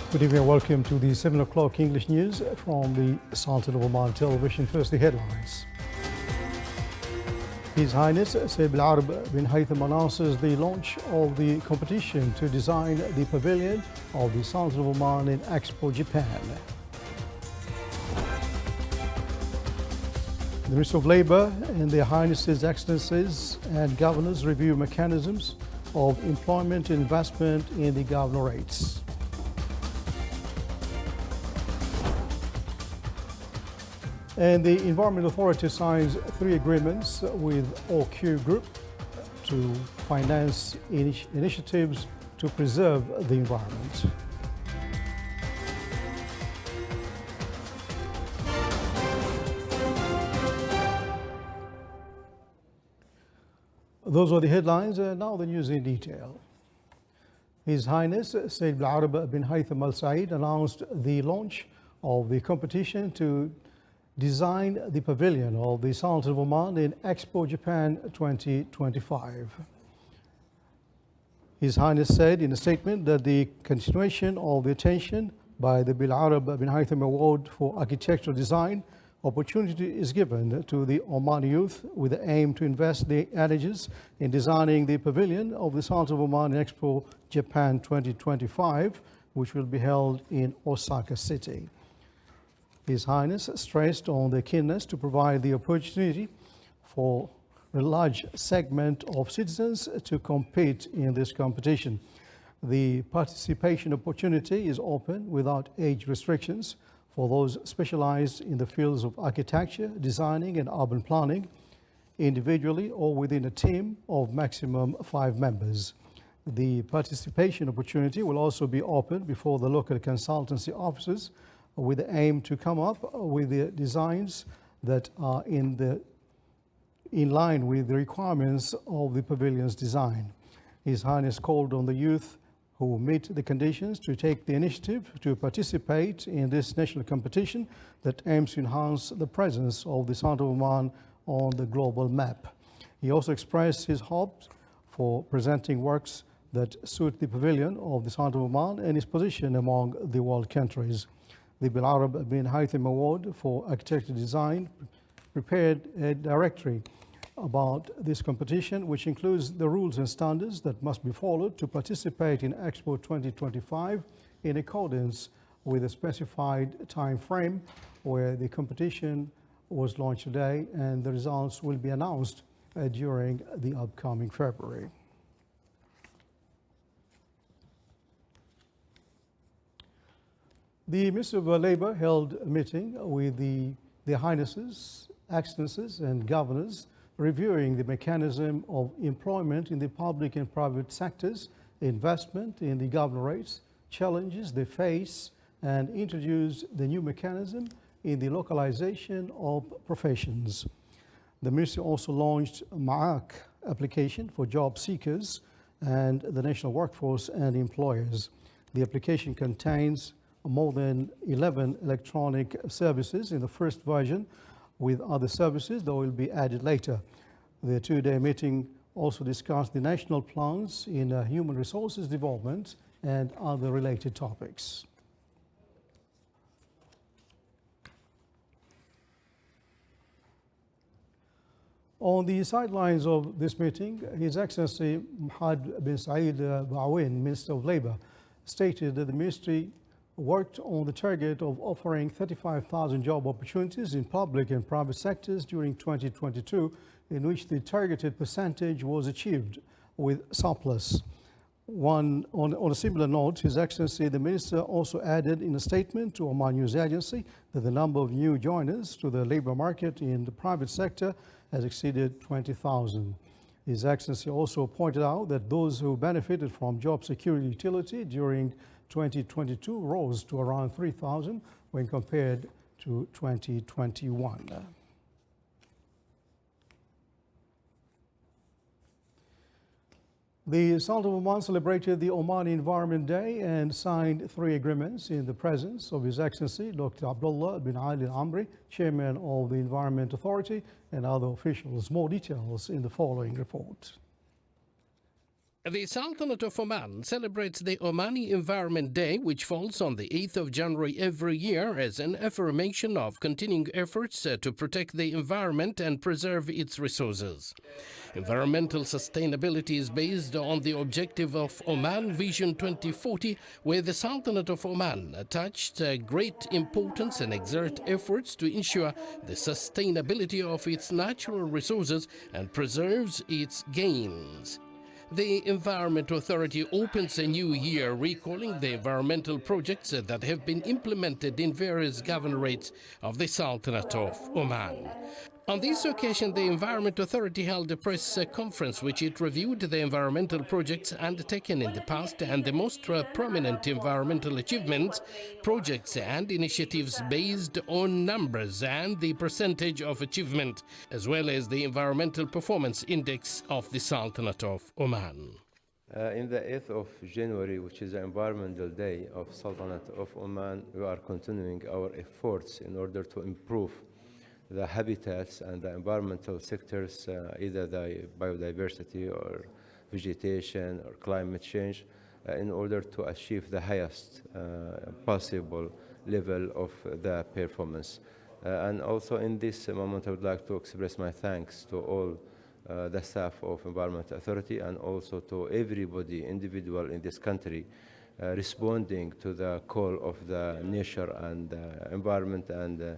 Good evening and welcome to the 7 o'clock English news from the Sultan of Oman Television. First, the headlines. His Highness Sayyid Al-Arab bin Haytham announces the launch of the competition to design the pavilion of the Sultan of Oman in Expo Japan. The Minister of Labour and Their Highnesses, Excellencies and Governors review mechanisms of employment and investment in the governorates. And the Environment Authority signs 3 agreements with OQ Group to finance initiatives to preserve the environment. Those are the headlines, and now the news in detail. His Highness Sayyid Al-Arab bin Haytham Al Said announced the launch of the competition to design the pavilion of the Sultan of Oman in Expo Japan 2025. His Highness said in a statement that the continuation of the attention by the Al-Arab bin Haytham Award for Architectural Design opportunity is given to the Omani youth with the aim to invest their energies in designing the pavilion of the Sultan of Oman in Expo Japan 2025, which will be held in Osaka City. His Highness stressed on the keenness to provide the opportunity for a large segment of citizens to compete in this competition. The participation opportunity is open without age restrictions for those specialized in the fields of architecture, designing and urban planning, individually or within a team of maximum 5 members. The participation opportunity will also be open before the local consultancy offices with the aim to come up with the designs that are in line with the requirements of the pavilion's design. His Highness called on the youth who meet the conditions to take the initiative to participate in this national competition that aims to enhance the presence of the Sultan of Oman on the global map. He also expressed his hopes for presenting works that suit the pavilion of the Sultan of Oman and his position among the world countries. The Al-Arab bin Haytham Award for Architectural Design prepared a directory about this competition, which includes the rules and standards that must be followed to participate in Expo 2025 in accordance with a specified time frame, where the competition was launched today and the results will be announced during the upcoming February. The Minister of Labour held a meeting with the Highnesses, Excellencies and Governors, reviewing the mechanism of employment in the public and private sectors, investment in the governorates, challenges they face, and introduced the new mechanism in the localization of professions. The Ministry also launched a MAAC application for job seekers and the national workforce and employers. The application contains more than 11 electronic services in the first version, with other services that will be added later. The 2-day meeting also discussed the national plans in human resources development and other related topics. On the sidelines of this meeting, His Excellency Mohammed bin Saeed Bawin, Minister of Labour, stated that the ministry worked on the target of offering 35,000 job opportunities in public and private sectors during 2022, in which the targeted percentage was achieved with surplus. On a similar note, His Excellency the Minister also added in a statement to Oman News Agency that the number of new joiners to the labour market in the private sector has exceeded 20,000. His Excellency also pointed out that those who benefited from job security utility during 2022 rose to around 3,000 when compared to 2021. The Sultan of Oman celebrated the Omani Environment Day and signed 3 agreements in the presence of His Excellency Dr. Abdullah bin Ali Al-Amri, Chairman of the Environment Authority, and other officials. More details in the following report. The Sultanate of Oman celebrates the Omani Environment Day, which falls on the 8th of January every year, as an affirmation of continuing efforts to protect the environment and preserve its resources. Environmental sustainability is based on the objective of Oman Vision 2040, where the Sultanate of Oman attached great importance and exert efforts to ensure the sustainability of its natural resources and preserves its gains. The Environment Authority opens a new year recalling the environmental projects that have been implemented in various governorates of the Sultanate of Oman. On this occasion, the Environment Authority held a press conference which it reviewed the environmental projects undertaken in the past and the most prominent environmental achievements, projects and initiatives based on numbers and the percentage of achievement, as well as the Environmental Performance Index of the Sultanate of Oman. In the 8th of January, which is the Environmental Day of Sultanate of Oman, we are continuing our efforts in order to improve the habitats and the environmental sectors, either the biodiversity or vegetation or climate change, in order to achieve the highest possible level of the performance. And also in this moment, I would like to express my thanks to all the staff of Environment Authority and also to everybody, individual in this country, responding to the call of the nature and environment and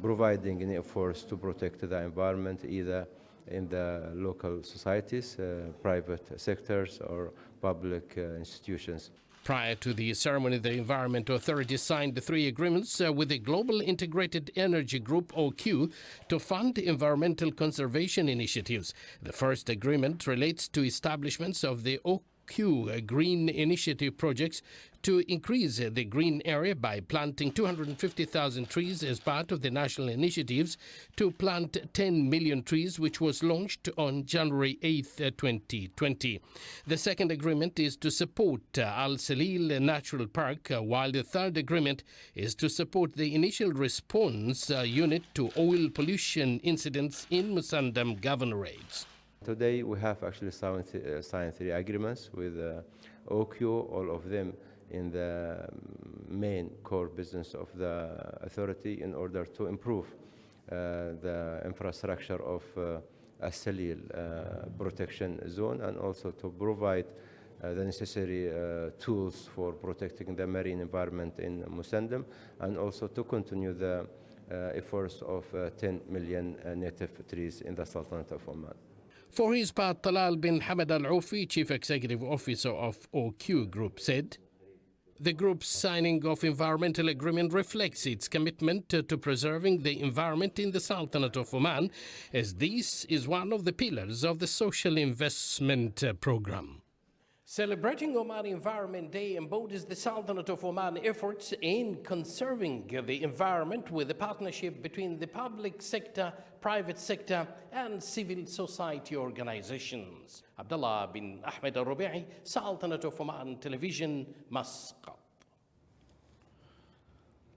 providing any efforts to protect the environment, either in the local societies, private sectors, or public institutions. Prior to the ceremony, the Environment Authority signed 3 agreements with the Global Integrated Energy Group, OQ, to fund environmental conservation initiatives. The first agreement relates to establishments of the OQ Green Initiative projects to increase the green area by planting 250,000 trees as part of the national initiatives to plant 10 million trees, which was launched on January 8, 2020. The second agreement is to support Al Salil Natural Park, while the third agreement is to support the initial response unit to oil pollution incidents in Musandam governorates. Today we have actually signed 3 agreements with OQ, all of them in the main core business of the authority, in order to improve the infrastructure of As-Salil protection zone, and also to provide the necessary tools for protecting the marine environment in Musandam, and also to continue the efforts of 10 million native trees in the Sultanate of Oman. For his part, Talal bin Hamad Al-Aufi, Chief Executive Officer of OQ Group, said, "The group's signing of environmental agreement reflects its commitment to preserving the environment in the Sultanate of Oman, as this is one of the pillars of the social investment program." Celebrating Oman Environment Day embodies the Sultanate of Oman efforts in conserving the environment with the partnership between the public sector, private sector, and civil society organizations. Abdullah bin Ahmed Al-Rubi'i, Sultanate of Oman Television, Muscat.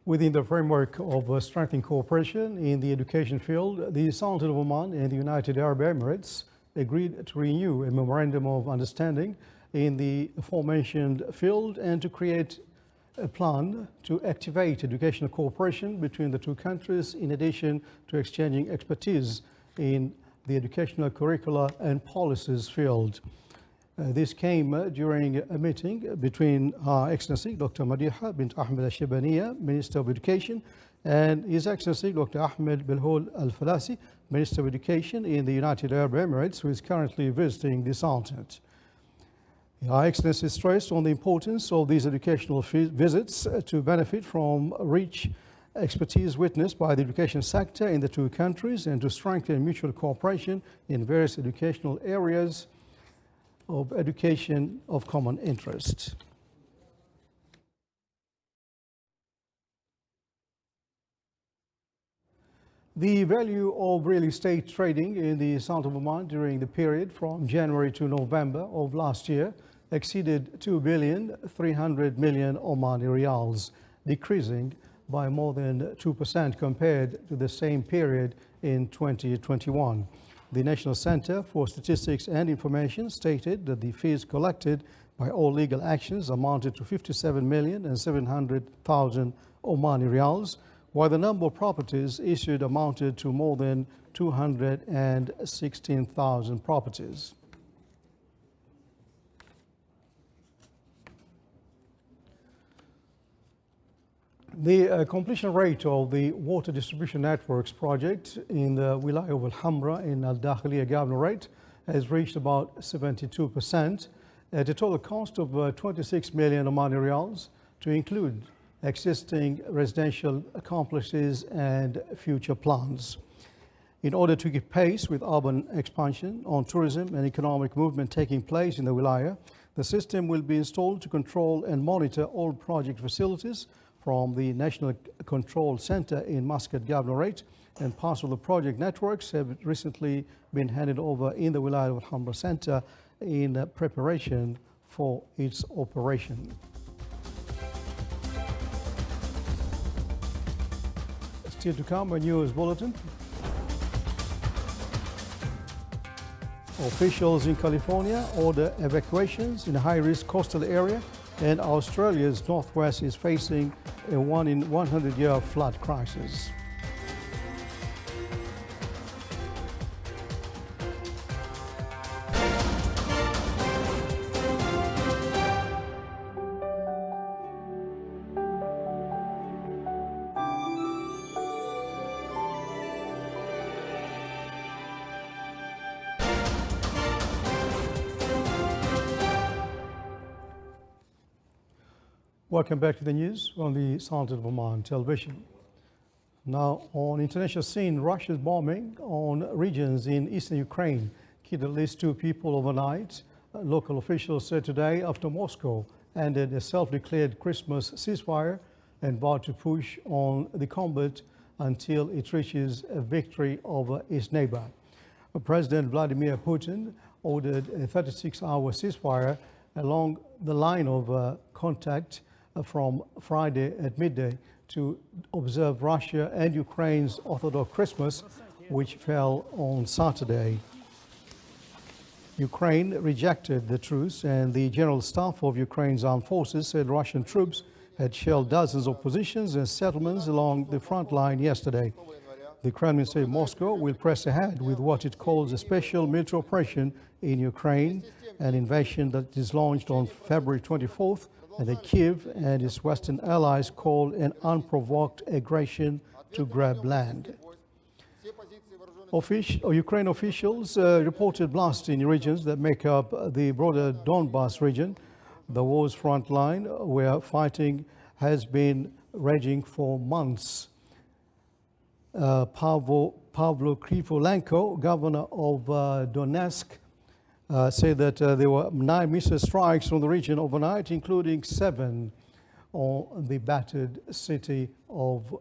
Within the framework of strengthening cooperation in the education field, the Sultanate of Oman and the United Arab Emirates agreed to renew a memorandum of understanding in the aforementioned field and to create a plan to activate educational cooperation between the 2 countries, in addition to exchanging expertise in the educational curricula and policies field. This came during a meeting between Her Excellency Dr. Madiha bint Ahmed Al-Shibaniya, Minister of Education, and His Excellency Dr. Ahmed Belhoul Al-Falasi, Minister of Education in the United Arab Emirates, who is currently visiting the Sultanate. Her Excellency stressed on the importance of these educational visits to benefit from rich expertise witnessed by the education sector in the 2 countries and to strengthen mutual cooperation in various educational areas of education of common interest. The value of real estate trading in the Sultanate of Oman during the period from January to November of last year exceeded 2,300 million Omani riyals, decreasing by more than 2% compared to the same period in 2021. The National Center for Statistics and Information stated that the fees collected by all legal actions amounted to 57,700,000 Omani riyals, while the number of properties issued amounted to more than 216,000 properties. The completion rate of the water distribution networks project in the Wilayah of Al-Hamra in Al-Dakhiliya Governorate has reached about 72% at a total cost of 26 million Omani riyals to include existing residential complexes and future plans. In order to keep pace with urban expansion on tourism and economic movement taking place in the Wilayah, the system will be installed to control and monitor all project facilities from the National Control Center in Muscat Governorate, and parts of the project networks have recently been handed over in the Wilayah of Al-Hamra Center in preparation for its operation. Still to come, a news bulletin. Officials in California order evacuations in a high-risk coastal area, and Australia's northwest is facing a 1 in 100-year flood crisis. Welcome back to the news on the Sultan of Oman television. Now, on international scene, Russia's bombing on regions in eastern Ukraine killed at least 2 people overnight. Local officials said today after Moscow ended a self-declared Christmas ceasefire and vowed to push on the combat until it reaches a victory over its neighbor. President Vladimir Putin ordered a 36-hour ceasefire along the line of contact from Friday at midday to observe Russia and Ukraine's Orthodox Christmas, which fell on Saturday. Ukraine rejected the truce, and the General Staff of Ukraine's armed forces said Russian troops had shelled dozens of positions and settlements along the front line yesterday. The Kremlin said Moscow will press ahead with what it calls a special military operation in Ukraine, an invasion that is launched on February 24th and that Kiev and its Western allies call an unprovoked aggression to grab land. Ukraine officials reported blasts in regions that make up the broader Donbas region, the war's front line, where fighting has been raging for months. Pavlo Krivolenko, governor of Donetsk, said that there were 9 missile strikes from the region overnight, including 7 on the battered city of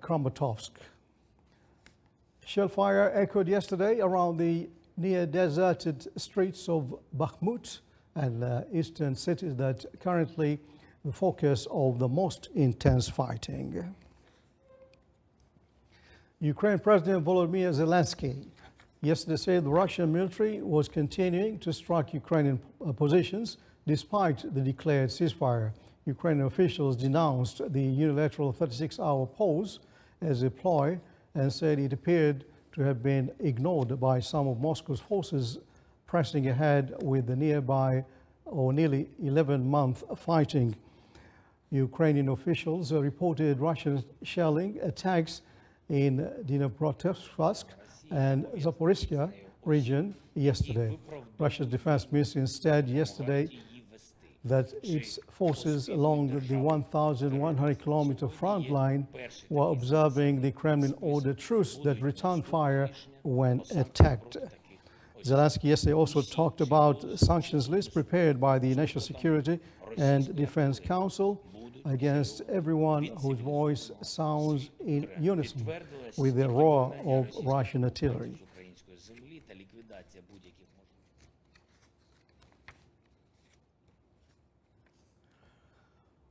Kramatorsk. Shellfire echoed yesterday around the near-deserted streets of Bakhmut and eastern cities that currently the focus of the most intense fighting. Ukraine President Volodymyr Zelensky yesterday said the Russian military was continuing to strike Ukrainian positions despite the declared ceasefire. Ukrainian officials denounced the unilateral 36-hour pause as a ploy and said it appeared to have been ignored by some of Moscow's forces pressing ahead with the nearby or nearly 11-month fighting. Ukrainian officials reported Russian shelling attacks in Dnipropetrovsk and Zaporizhzhia region yesterday. Russia's defense ministry instead yesterday that its forces along the 1,100-kilometer front line were observing the Kremlin-ordered truce that returned fire when attacked. Zelensky yesterday also talked about sanctions list prepared by the National Security and Defense Council against everyone whose voice sounds in unison with the roar of Russian artillery.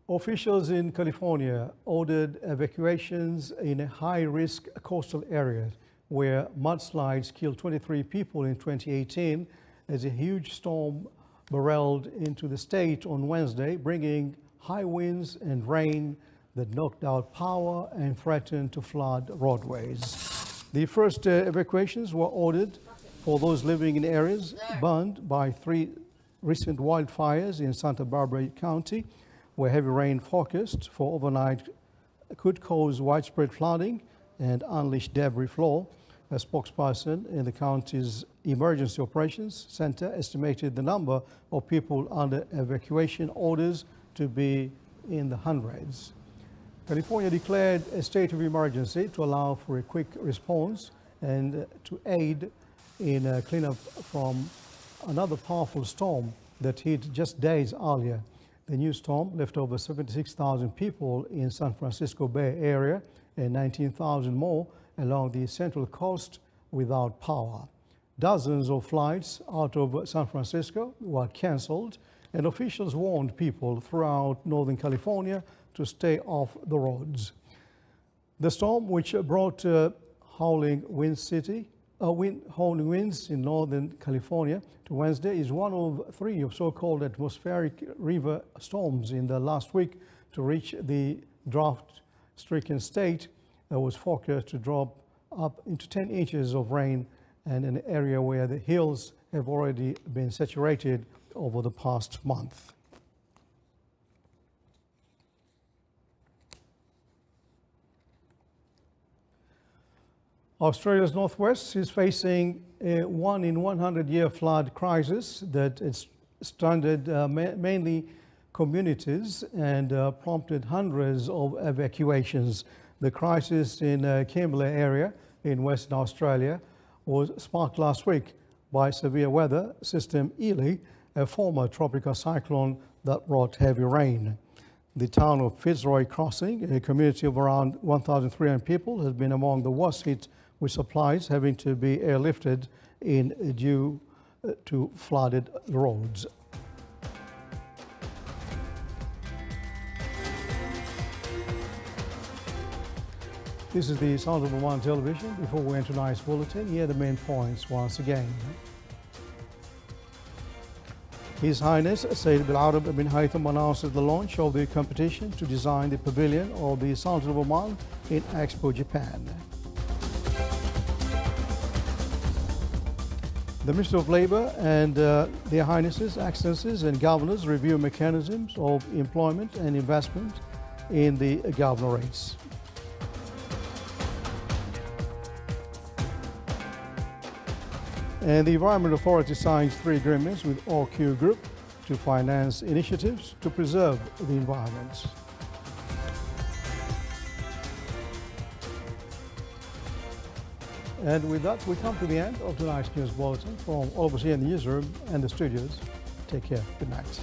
Officials in California ordered evacuations in high-risk coastal areas where mudslides killed 23 people in 2018 as a huge storm barreled into the state on Wednesday, bringing high winds and rain that knocked out power and threatened to flood roadways. The first evacuations were ordered for those living in areas burned by 3 recent wildfires in Santa Barbara County, where heavy rain forecast for overnight could cause widespread flooding and unleash debris flow. A spokesperson in the county's Emergency Operations Center estimated the number of people under evacuation orders to be in the hundreds. California declared a state of emergency to allow for a quick response and to aid in cleanup from another powerful storm that hit just days earlier. The new storm left over 76,000 people in San Francisco Bay Area and 19,000 more along the Central Coast without power. Dozens of flights out of San Francisco were canceled, and officials warned people throughout Northern California to stay off the roads. The storm, which brought howling winds in Northern California to Wednesday, is one of 3 of so-called atmospheric river storms in the last week to reach the drought-stricken state that was forecast to drop up into 10 inches of rain, and an area where the hills have already been saturated over the past month. Australia's northwest is facing a 1 in 100-year flood crisis that has stranded mainly communities and prompted hundreds of evacuations. The crisis in Kimberley area in Western Australia was sparked last week by severe weather system Ely, a former tropical cyclone that brought heavy rain. The town of Fitzroy Crossing, a community of around 1,300 people, has been among the worst hit, with supplies having to be airlifted in due to flooded roads. This is the Sound of Oman television. Before we enter tonight's bulletin, here are the main points once again. His Highness Sayyid Bulletin bin Haytham announced the launch of the competition to design the pavilion of the Sultan of Oman in Expo Japan. The Minister of Labour and Their Highnesses, Excellencies and Governors review mechanisms of employment and investment in the governorates. And the Environment Authority signs 3 agreements with OQ Group to finance initiatives to preserve the environment. And with that, we come to the end of tonight's news bulletin. From all of us here in the newsroom and the studios, take care. Good night.